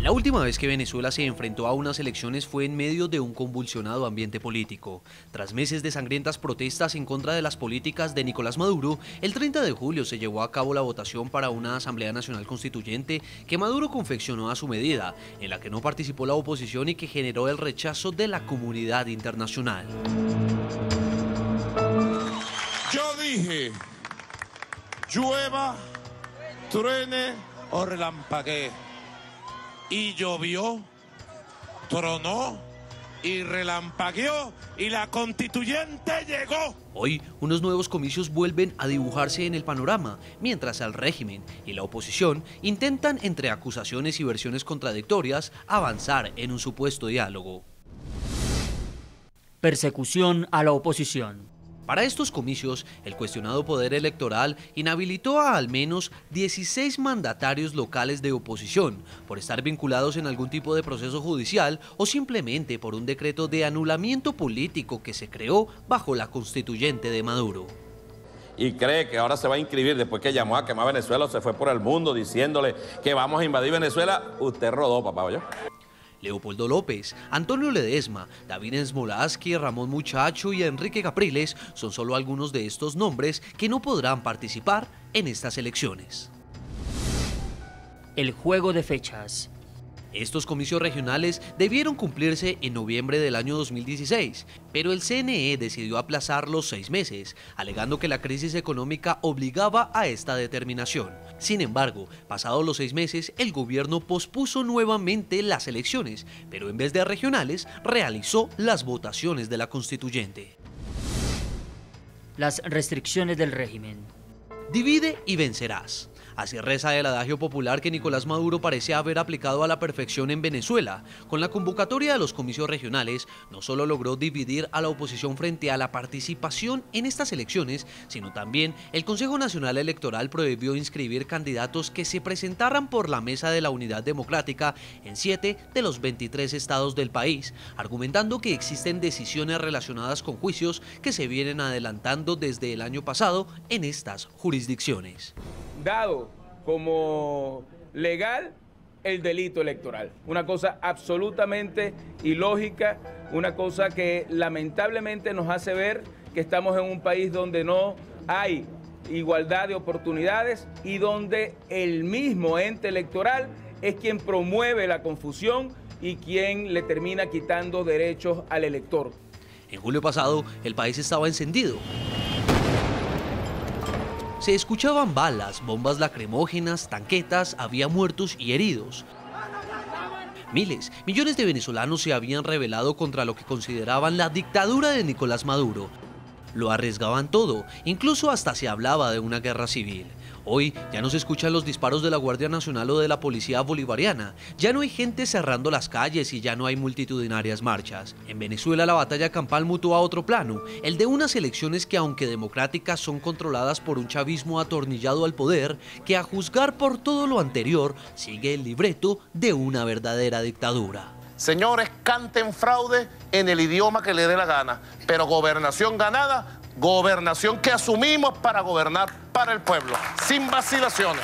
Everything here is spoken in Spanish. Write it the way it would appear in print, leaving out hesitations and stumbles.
La última vez que Venezuela se enfrentó a unas elecciones fue en medio de un convulsionado ambiente político. Tras meses de sangrientas protestas en contra de las políticas de Nicolás Maduro, el 30 de julio se llevó a cabo la votación para una Asamblea Nacional Constituyente que Maduro confeccionó a su medida, en la que no participó la oposición y que generó el rechazo de la comunidad internacional. Yo dije, llueva, truene o relampaguee. Y llovió, tronó y relampagueó y la constituyente llegó. Hoy, unos nuevos comicios vuelven a dibujarse en el panorama, mientras el régimen y la oposición intentan, entre acusaciones y versiones contradictorias, avanzar en un supuesto diálogo. Persecución a la oposición. Para estos comicios, el cuestionado poder electoral inhabilitó a al menos 16 mandatarios locales de oposición por estar vinculados en algún tipo de proceso judicial o simplemente por un decreto de anulamiento político que se creó bajo la constituyente de Maduro. Y cree que ahora se va a inscribir después que llamó a quemar Venezuela o se fue por el mundo diciéndole que vamos a invadir Venezuela. Usted rodó, papá, ¿oyó? Leopoldo López, Antonio Ledesma, David Smolarsky, Ramón Muchacho y Enrique Capriles son solo algunos de estos nombres que no podrán participar en estas elecciones. El juego de fechas. Estos comicios regionales debieron cumplirse en noviembre del año 2016, pero el CNE decidió aplazarlos 6 meses, alegando que la crisis económica obligaba a esta determinación. Sin embargo, pasados los 6 meses, el gobierno pospuso nuevamente las elecciones, pero en vez de regionales, realizó las votaciones de la constituyente. Las restricciones del régimen. Divide y vencerás. Así reza el adagio popular que Nicolás Maduro parece haber aplicado a la perfección en Venezuela. Con la convocatoria de los comicios regionales, no solo logró dividir a la oposición frente a la participación en estas elecciones, sino también el Consejo Nacional Electoral prohibió inscribir candidatos que se presentaran por la Mesa de la Unidad Democrática en 7 de los 23 estados del país, argumentando que existen decisiones relacionadas con juicios que se vienen adelantando desde el año pasado en estas jurisdicciones. Dado como legal el delito electoral. Una cosa absolutamente ilógica, una cosa que lamentablemente nos hace ver que estamos en un país donde no hay igualdad de oportunidades y donde el mismo ente electoral es quien promueve la confusión y quien le termina quitando derechos al elector. En julio pasado, el país estaba encendido. Se escuchaban balas, bombas lacrimógenas, tanquetas, había muertos y heridos. Miles, millones de venezolanos se habían rebelado contra lo que consideraban la dictadura de Nicolás Maduro. Lo arriesgaban todo, incluso hasta se hablaba de una guerra civil. Hoy ya no se escuchan los disparos de la Guardia Nacional o de la Policía Bolivariana, ya no hay gente cerrando las calles y ya no hay multitudinarias marchas. En Venezuela la batalla campal mutó a otro plano, el de unas elecciones que aunque democráticas son controladas por un chavismo atornillado al poder, que a juzgar por todo lo anterior sigue el libreto de una verdadera dictadura. Señores, canten fraude en el idioma que le dé la gana, pero gobernación ganada, gobernación que asumimos para gobernar para el pueblo, sin vacilaciones.